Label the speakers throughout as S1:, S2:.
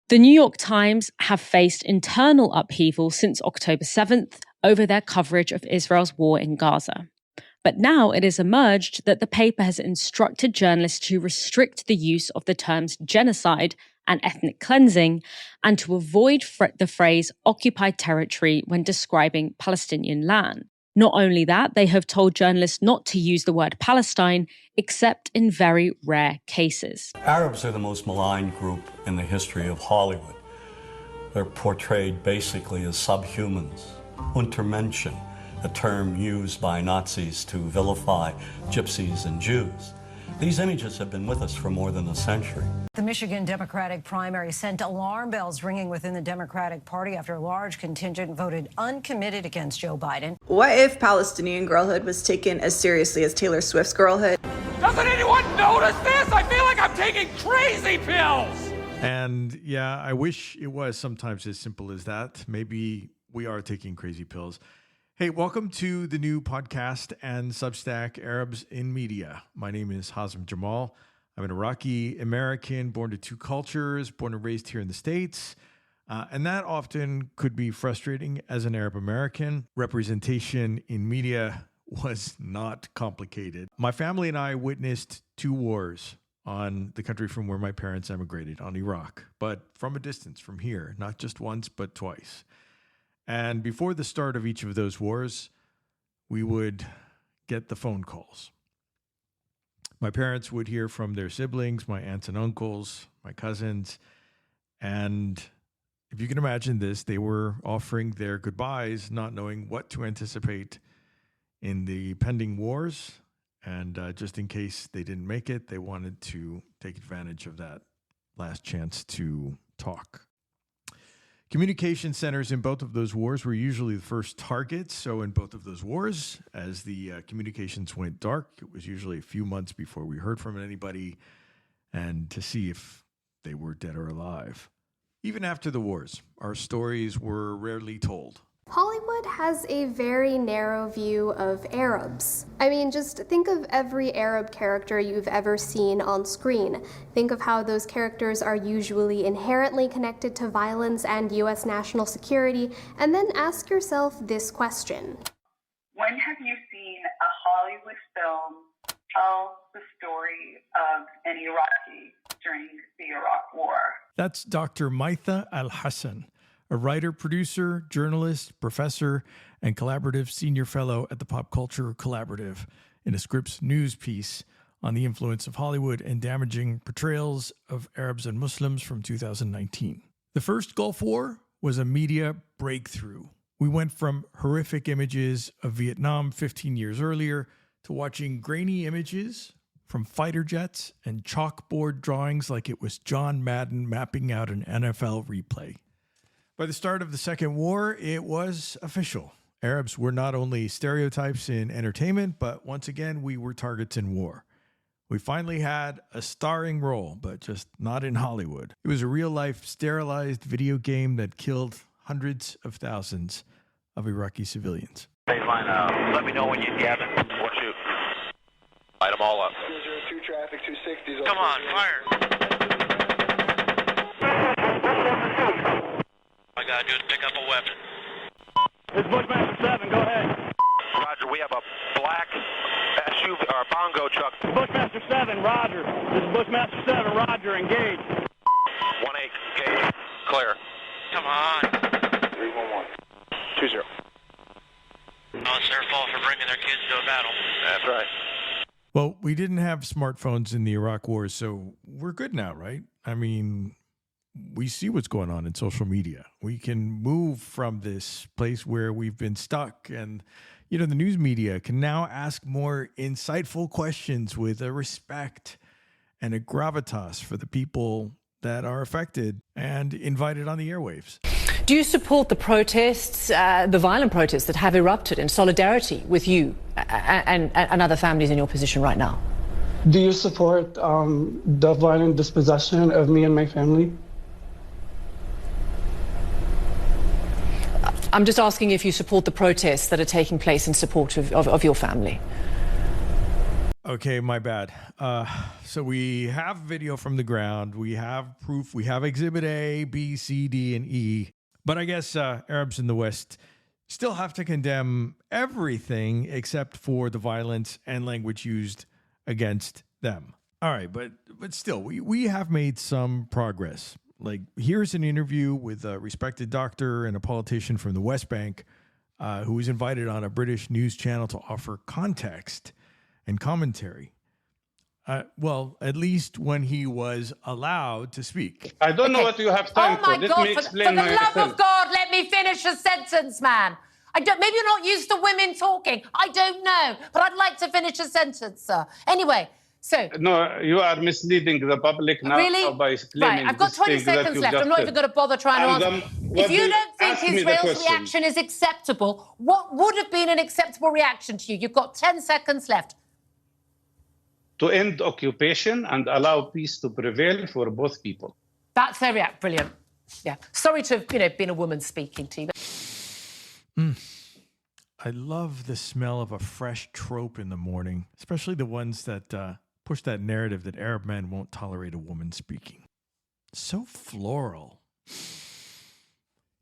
S1: The New York Times have faced internal upheaval since October 7th over their coverage of Israel's war in Gaza. But now it has emerged that the paper has instructed journalists to restrict the use of the terms genocide and ethnic cleansing and to avoid the phrase occupied territory when describing Palestinian land. Not only that, they have told journalists not to use the word Palestine except in very rare cases.
S2: Arabs are the most maligned group in the history of Hollywood. They're portrayed basically as subhumans. Untermenschen, a term used by Nazis to vilify gypsies and Jews. These images have been with us for more than a century.
S3: The Michigan Democratic primary sent alarm bells ringing within the Democratic Party after a large contingent voted uncommitted against Joe Biden.
S4: What if Palestinian girlhood was taken as seriously as Taylor Swift's girlhood?
S5: Doesn't anyone notice this? I feel like I'm taking crazy pills!
S6: And yeah, I wish it was sometimes as simple as that. Maybe we are taking crazy pills. Hey, welcome to the new podcast and Substack, Arabs in Media. My name is Hazem Jamal. I'm an Iraqi American, born to two cultures, born and raised here in the States. And that often could be frustrating as an Arab American. Representation in media was not complicated. My family and I witnessed two wars on the country from where my parents emigrated, on Iraq, but from a distance, from here, not just once, but twice. And before the start of each of those wars, we would get the phone calls. My parents would hear from their siblings, my aunts and uncles, my cousins. And if you can imagine this, they were offering their goodbyes, not knowing what to anticipate in the pending wars. And just in case they didn't make it, they wanted to take advantage of that last chance to talk. Communication centers in both of those wars were usually the first targets. So in both of those wars, as the communications went dark, it was usually a few months before we heard from anybody and to see if they were dead or alive. Even after the wars, our stories were rarely told.
S7: Hollywood has a very narrow view of Arabs. I mean, just think of every Arab character you've ever seen on screen. Think of how those characters are usually inherently connected to violence and U.S. national security, and then ask yourself this question.
S8: When have you seen a Hollywood film tell the story of an Iraqi during the Iraq War?
S6: That's Dr. Maitha Al-Hassan, a writer, producer, journalist, professor, and collaborative senior fellow at the Pop Culture Collaborative in a Scripps news piece on the influence of Hollywood and damaging portrayals of Arabs and Muslims from 2019. The first Gulf War was a media breakthrough. We went from horrific images of Vietnam 15 years earlier to watching grainy images from fighter jets and chalkboard drawings like it was John Madden mapping out an NFL replay. By the start of the Second War, it was official. Arabs were not only stereotypes in entertainment, but once again, we were targets in war. We finally had a starring role, but just not in Hollywood. It was a real-life, sterilized video game that killed hundreds of thousands of Iraqi civilians.
S9: Baseline, let me know when you have it. Or shoot. Light them all up.
S10: 202 traffic, 260.
S9: Come on, fire. All I gotta do is pick up a weapon.
S11: This is Bushmaster 7, go ahead.
S9: Roger, we have a black SUV, or bongo truck.
S11: Bushmaster 7, Roger. This is Bushmaster 7, Roger, engage.
S9: 1-8, engage. Clear. Come on.
S10: 311.
S9: 20. Oh, it's their fault for bringing their kids to a battle. That's right.
S6: Well, we didn't have smartphones in the Iraq War, so we're good now, right? I mean, we see what's going on in social media. We can move from this place where we've been stuck. And, you know, the news media can now ask more insightful questions with a respect and a gravitas for the people that are affected and invited on the airwaves.
S3: Do you support the protests, the violent protests that have erupted in solidarity with you and other families in your position right now?
S12: Do you support the violent dispossession of me and my family?
S3: I'm just asking if you support the protests that are taking place in support of your family.
S6: Okay, my bad. So we have video from the ground. We have proof. We have Exhibit A, B, C, D, and E. But I guess Arabs in the West still have to condemn everything except for the violence and language used against them. All right, but still, we have made some progress. Like, here's an interview with a respected doctor and a politician from the West Bank who was invited on a British news channel to offer context and commentary. Well, at least when he was allowed to speak.
S13: I don't know what you have time for. Let me explain
S14: for the
S13: myself.
S14: love of God, let me finish a sentence, man. Maybe you're not used to women talking. I don't know. But I'd like to finish a sentence, sir. Anyway, so...
S13: No, you are misleading the public now
S14: really?
S13: by claiming
S14: Right, I've got 20 seconds left. I'm not even going to bother trying to answer. If you don't think Israel's reaction is acceptable, what would have been an acceptable reaction to you? You've got 10 seconds left.
S13: To end occupation and allow peace to prevail for both people.
S14: That's their reaction. Brilliant. Yeah. Sorry to have, been a woman speaking to you.
S6: I love the smell of a fresh trope in the morning, especially the ones that push that narrative that Arab men won't tolerate a woman speaking. So floral.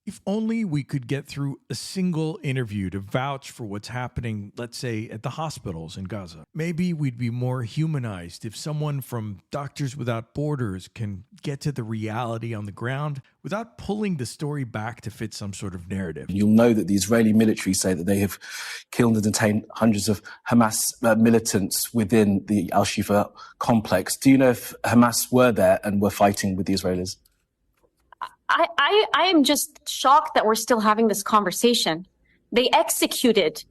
S6: If only we could get through a single interview to vouch for what's happening, let's say, at the hospitals in Gaza. Maybe we'd be more humanized if someone from Doctors Without Borders can get to the reality on the ground without pulling the story back to fit some sort of narrative.
S15: You'll know that the Israeli military say that they have killed and detained hundreds of Hamas militants within the Al-Shifa complex. Do you know if Hamas were there and were fighting with the Israelis?
S16: I am just shocked that we're still having this conversation. They executed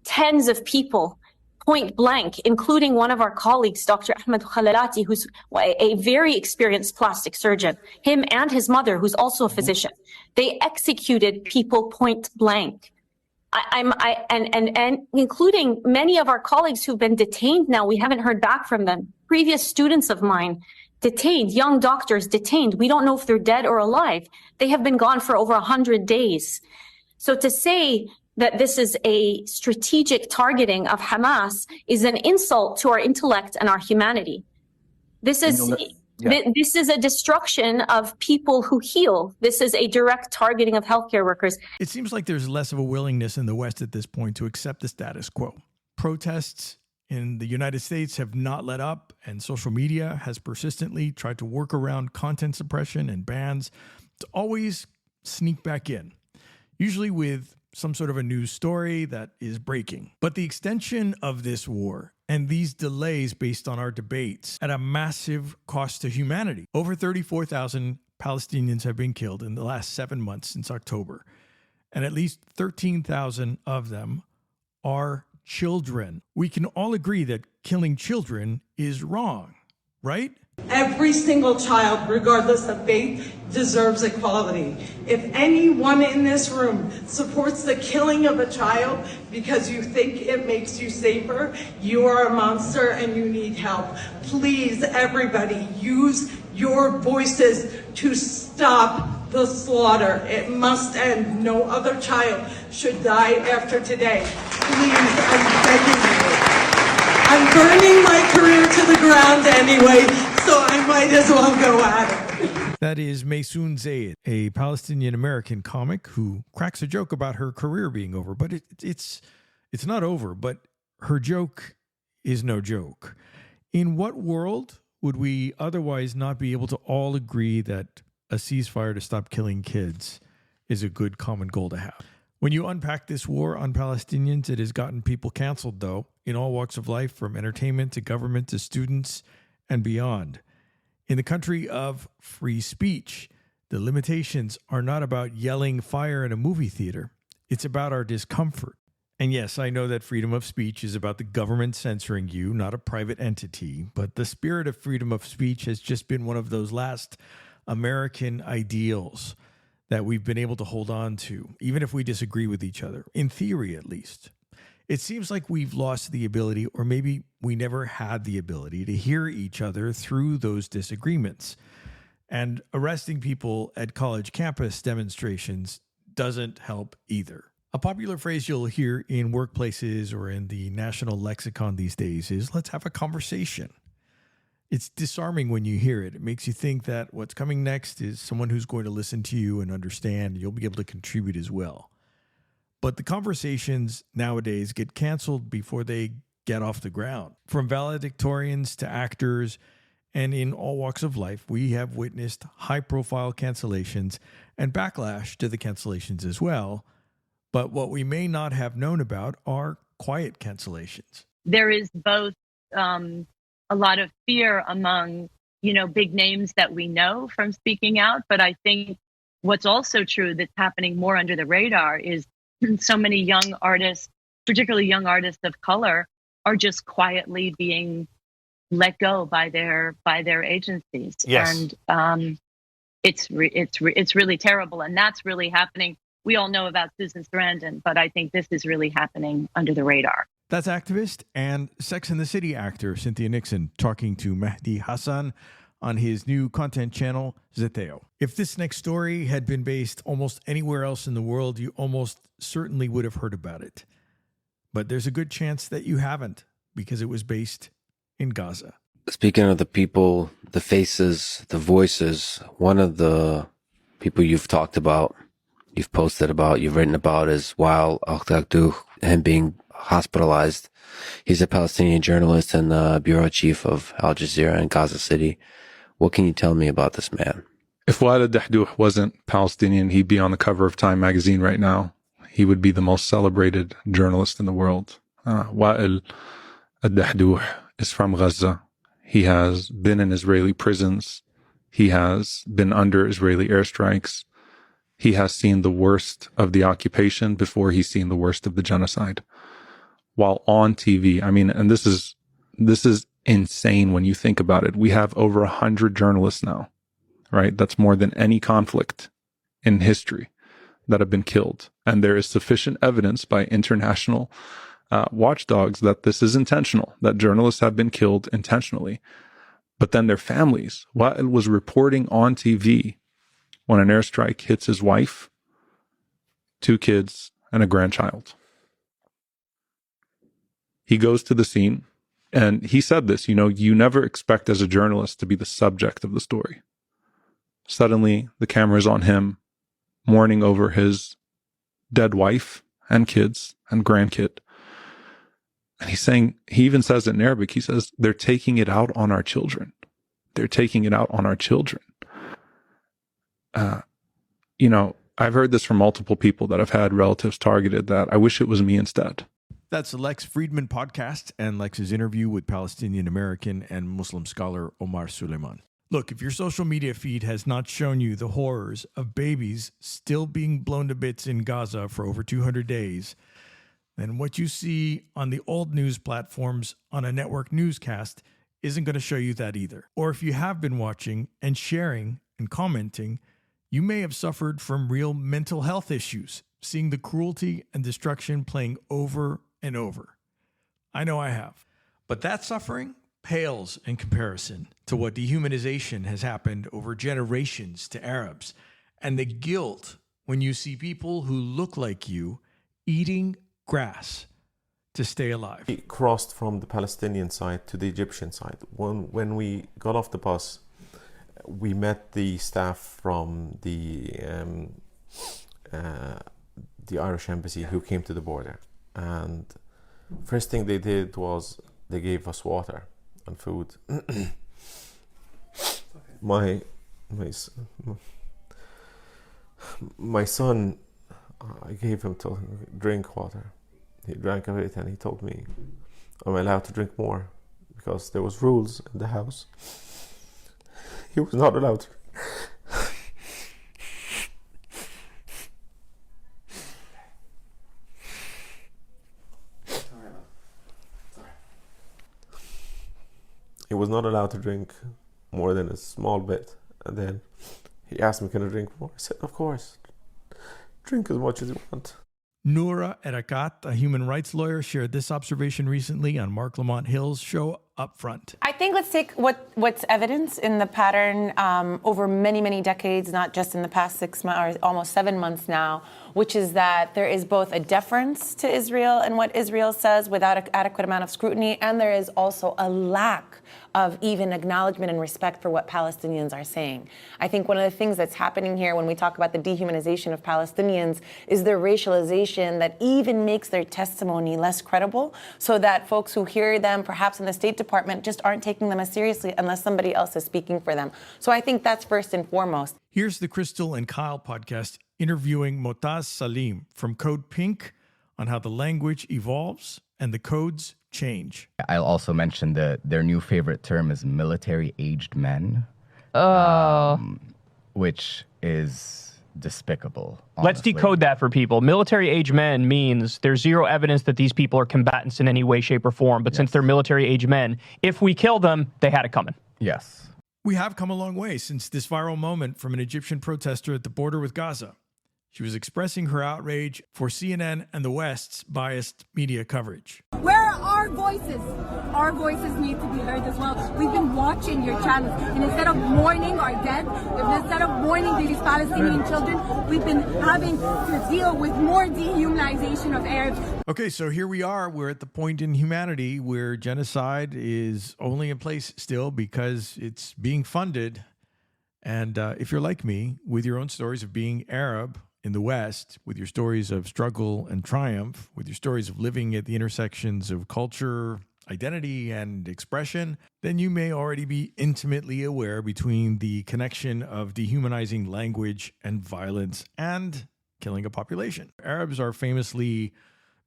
S16: tens of people point blank, including one of our colleagues, Dr. Ahmed Khalalati, who's a very experienced plastic surgeon, him and his mother, who's also a physician. They executed people point blank. And including many of our colleagues who've been detained now. We haven't heard back from them. Previous students of mine detained, young doctors detained. We don't know if they're dead or alive. They have been gone for over 100 days. So to say that this is a strategic targeting of Hamas is an insult to our intellect and our humanity. This is a destruction of people who heal. This is a direct targeting of healthcare workers.
S6: It seems like there's less of a willingness in the West at this point to accept the status quo. Protests in the United States have not let up, and social media has persistently tried to work around content suppression and bans to always sneak back in, usually with some sort of a news story that is breaking. But the extension of this war and these delays based on our debates at a massive cost to humanity. Over 34,000 Palestinians have been killed in the last 7 months since October, and at least 13,000 of them are children. We can all agree that killing children is wrong, right?
S17: Every single child, regardless of faith, deserves equality. If anyone in this room supports the killing of a child because you think it makes you safer, you are a monster and you need help. Please, everybody, use your voices to stop the slaughter. It must end. No other child should die after today. Please, I'm begging you. I'm burning my career to the ground anyway, so I might as well go at it.
S6: That is Maysoon Zayed, a Palestinian-American comic who cracks a joke about her career being over. But it's not over, but her joke is no joke. In what world would we otherwise not be able to all agree that a ceasefire to stop killing kids is a good common goal to have? When you unpack this war on Palestinians, it has gotten people canceled, though, in all walks of life, from entertainment to government to students and beyond. In the country of free speech, the limitations are not about yelling fire in a movie theater. It's about our discomfort. And yes, I know that freedom of speech is about the government censoring you, not a private entity, but the spirit of freedom of speech has just been one of those last American ideals that we've been able to hold on to, even if we disagree with each other, in theory at least. It seems like we've lost the ability, or maybe we never had the ability, to hear each other through those disagreements. And arresting people at college campus demonstrations doesn't help either. A popular phrase you'll hear in workplaces or in the national lexicon these days is, let's have a conversation. It's disarming when you hear it. It makes you think that what's coming next is someone who's going to listen to you and understand. You'll be able to contribute as well. But the conversations nowadays get canceled before they get off the ground. From valedictorians to actors, and in all walks of life, we have witnessed high-profile cancellations and backlash to the cancellations as well. But what we may not have known about are quiet cancellations.
S18: There is both a lot of fear among, big names that we know from speaking out. But I think what's also true that's happening more under the radar is so many young artists, particularly young artists of color, are just quietly being let go by their agencies.
S19: Yes.
S18: And it's really terrible. And that's really happening. We all know about Susan Sarandon, but I think this is really happening under the radar.
S6: That's activist and Sex and the City actor Cynthia Nixon talking to Mehdi Hassan on his new content channel, Zeteo. If this next story had been based almost anywhere else in the world, you almost certainly would have heard about it. But there's a good chance that you haven't, because it was based in Gaza.
S19: Speaking of the people, the faces, the voices, one of the people you've talked about, you've posted about, you've written about is Wael Al-Daghdouh, him being hospitalized. He's a Palestinian journalist and the bureau chief of Al Jazeera in Gaza City. What can you tell me about this man?
S20: If Wael Al-Daghdouh wasn't Palestinian, he'd be on the cover of Time magazine right now. He would be the most celebrated journalist in the world. Wael Al-Daghdouh is from Gaza. He has been in Israeli prisons. He has been under Israeli airstrikes. He has seen the worst of the occupation before he's seen the worst of the genocide. While on TV, and this is insane when you think about it. We have over 100 journalists now, right? That's more than any conflict in history that have been killed. And there is sufficient evidence by international watchdogs that this is intentional, that journalists have been killed intentionally. But then their families, Wael was reporting on TV when an airstrike hits his wife, 2 kids, and a grandchild. He goes to the scene, and he said this, you never expect as a journalist to be the subject of the story. Suddenly, the camera's on him, mourning over his dead wife and kids and grandkid. And he even says it in Arabic, he says, they're taking it out on our children. They're taking it out on our children. I've heard this from multiple people that have had relatives targeted, that I wish it was me instead.
S6: That's the Lex Friedman podcast and Lex's interview with Palestinian American and Muslim scholar Omar Suleiman. Look, if your social media feed has not shown you the horrors of babies still being blown to bits in Gaza for over 200 days, then what you see on the old news platforms on a network newscast isn't going to show you that either. Or if you have been watching and sharing and commenting, you may have suffered from real mental health issues, seeing the cruelty and destruction playing over and over. I know I have. But that suffering pales in comparison to what dehumanization has happened over generations to Arabs, and the guilt when you see people who look like you eating grass to stay alive.
S21: We crossed from the Palestinian side to the Egyptian side. When we got off the bus, we met the staff from the Irish embassy who came to the border, and first thing they did was they gave us water and food. My son, I gave him to drink water. He drank of it and he told me, I'm allowed to drink more because there was rules in the house. He was not allowed to. He was not allowed to drink more than a small bit. And then he asked me, can I drink more? I said, of course. Drink as much as you want.
S6: Noura Erakat, a human rights lawyer, shared this observation recently on Mark Lamont Hill's show up front.
S1: I think let's take what's evidence in the pattern over many, many decades, not just in the past 6 months or almost 7 months now, which is that there is both a deference to Israel and what Israel says without an adequate amount of scrutiny, and there is also a lack of even acknowledgement and respect for what Palestinians are saying. I think one of the things that's happening here when we talk about the dehumanization of Palestinians is their racialization that even makes their testimony less credible, so that folks who hear them, perhaps in the State Department, just aren't taking them as seriously unless somebody else is speaking for them. So I think that's first and foremost.
S6: Here's the Crystal and Kyle podcast interviewing Motaz Salim from Code Pink on how the language evolves and the codes change.
S22: I'll also mention that their new favorite term is military-aged men. Which is despicable. Honestly.
S23: Let's decode that for people. Military-age men means there's zero evidence that these people are combatants in any way, shape, or form. But since they're military-age men, if we kill them, they had it coming.
S22: Yes.
S6: We have come a long way since this viral moment from an Egyptian protester at the border with Gaza. She was expressing her outrage for CNN and the West's biased media coverage.
S24: Where are our voices? Our voices need to be heard as well. We've been watching your channels, and instead of mourning our dead, instead of mourning these Palestinian children, we've been having to deal with more dehumanization of Arabs.
S6: Okay, so here we are. We're at the point in humanity where genocide is only in place still because it's being funded. And if you're like me, with your own stories of being Arab in the West, with your stories of struggle and triumph, with your stories of living at the intersections of culture, identity, and expression, then you may already be intimately aware between the connection of dehumanizing language and violence and killing a population. Arabs are famously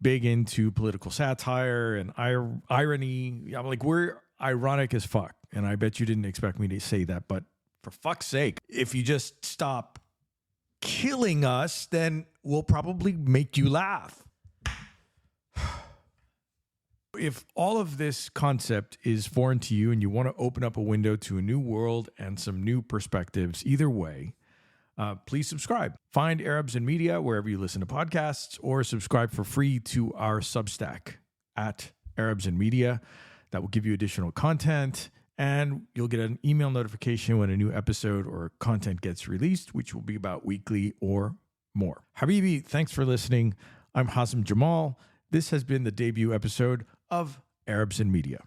S6: big into political satire and irony. Like, we're ironic as fuck. And I bet you didn't expect me to say that, but for fuck's sake, if you just stop killing us, then we'll probably make you laugh. If all of this concept is foreign to you and you want to open up a window to a new world and some new perspectives, either way, please subscribe. Find Arabs in Media wherever you listen to podcasts, or subscribe for free to our Substack at Arabs in Media. That will give you additional content, and you'll get an email notification when a new episode or content gets released, which will be about weekly or more. Habibi, thanks for listening. I'm Hazem Jamal. This has been the debut episode of Arabs in Media.